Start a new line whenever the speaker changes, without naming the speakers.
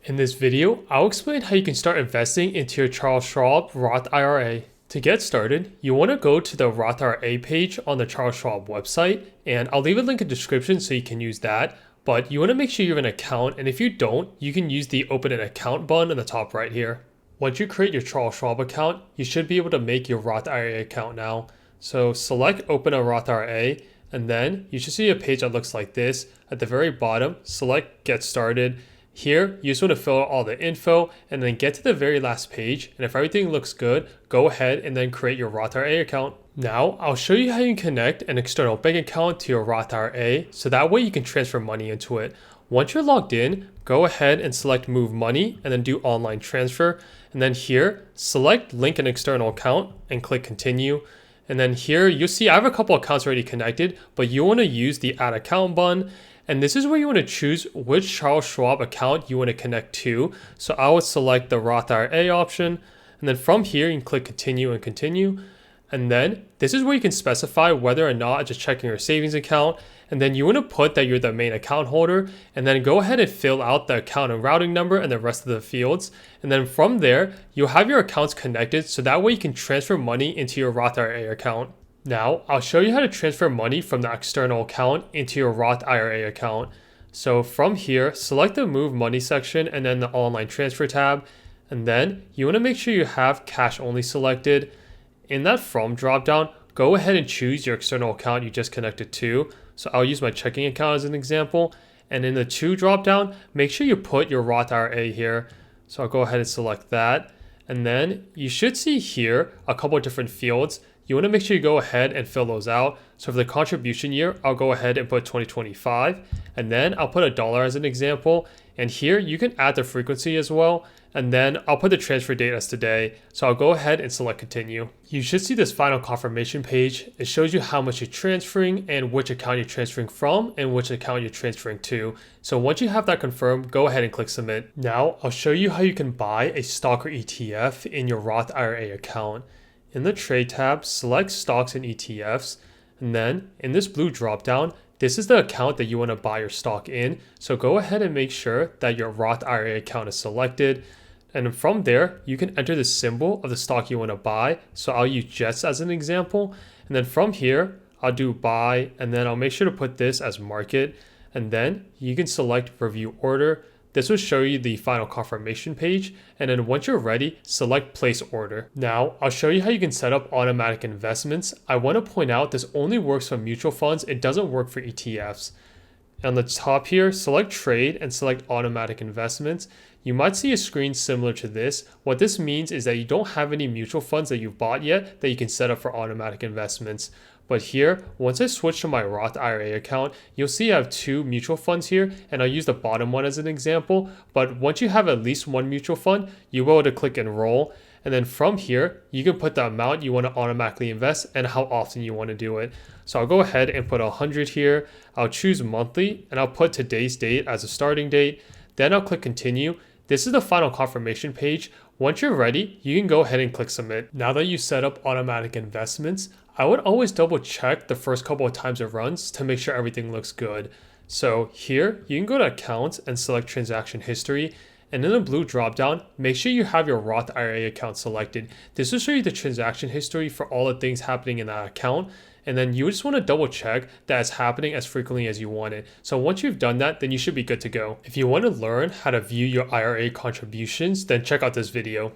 In this video, I'll explain how you can start investing into your Charles Schwab Roth IRA. To get started, you want to go to the Roth IRA page on the Charles Schwab website, and I'll leave a link in the description so you can use that. But you want to make sure you have an account, and if you don't, you can use the Open an Account button in the top right here. Once you create your Charles Schwab account, you should be able to make your Roth IRA account now. So select Open a Roth IRA, and then you should see a page that looks like this. At the very bottom, select Get Started. Here, you just want to fill out all the info and then get to the very last page. And if everything looks good, go ahead and then create your Roth IRA account. Now, I'll show you how you can connect an external bank account to your Roth IRA so that way you can transfer money into it. Once you're logged in, go ahead and select Move Money and then do Online Transfer. And then here, select Link an External Account and click Continue. And then here, you'll see I have a couple accounts already connected, but you want to use the Add Account button. And this is where you want to choose which Charles Schwab account you want to connect to. So I would select the Roth IRA option. And then from here, you can click Continue and Continue. And then this is where you can specify whether or not it's a checking or savings account. And then you want to put that you're the main account holder. And then go ahead and fill out the account and routing number and the rest of the fields. And then from there, you'll have your accounts connected. So that way you can transfer money into your Roth IRA account. Now, I'll show you how to transfer money from the external account into your Roth IRA account. So from here, select the Move Money section and then the Online Transfer tab. And then you want to make sure you have Cash Only selected. In that From dropdown, go ahead and choose your external account you just connected to. So I'll use my checking account as an example. And in the To dropdown, make sure you put your Roth IRA here. So I'll go ahead and select that. And then you should see here a couple of different fields. You want to make sure you go ahead and fill those out. So for the contribution year, I'll go ahead and put 2025. And then I'll put $1 as an example. And here you can add the frequency as well. And then I'll put the transfer date as today. So I'll go ahead and select Continue. You should see this final confirmation page. It shows you how much you're transferring and which account you're transferring from and which account you're transferring to. So once you have that confirmed, go ahead and click Submit. Now I'll show you how you can buy a stock or ETF in your Roth IRA account. In the Trade tab, select Stocks and ETFs, and then in this blue dropdown, this is the account that you want to buy your stock in. So go ahead and make sure that your Roth IRA account is selected. And from there, you can enter the symbol of the stock you want to buy. So I'll use JETS as an example. And then from here, I'll do Buy, and then I'll make sure to put this as Market. And then you can select Review Order. This will show you the final confirmation page, and then once you're ready, select Place Order. Now, I'll show you how you can set up automatic investments. I want to point out this only works for mutual funds, it doesn't work for ETFs. On the top here, select Trade and select Automatic Investments. You might see a screen similar to this. What this means is that you don't have any mutual funds that you've bought yet that you can set up for automatic investments. But here, once I switch to my Roth IRA account, you'll see I have two mutual funds here, and I'll use the bottom one as an example. But once you have at least one mutual fund, you'll be able to click Enroll. And then from here, you can put the amount you want to automatically invest and how often you want to do it. So I'll go ahead and put 100 here. I'll choose monthly, and I'll put today's date as a starting date. Then I'll click Continue. This is the final confirmation page. Once you're ready, you can go ahead and click Submit. Now that you set up automatic investments, I would always double check the first couple of times it runs to make sure everything looks good. So here, you can go to Accounts and select Transaction History. And in the blue dropdown, make sure you have your Roth IRA account selected. This will show you the transaction history for all the things happening in that account. And then you just want to double check that it's happening as frequently as you want it. So once you've done that, then you should be good to go. If you want to learn how to view your IRA contributions, then check out this video.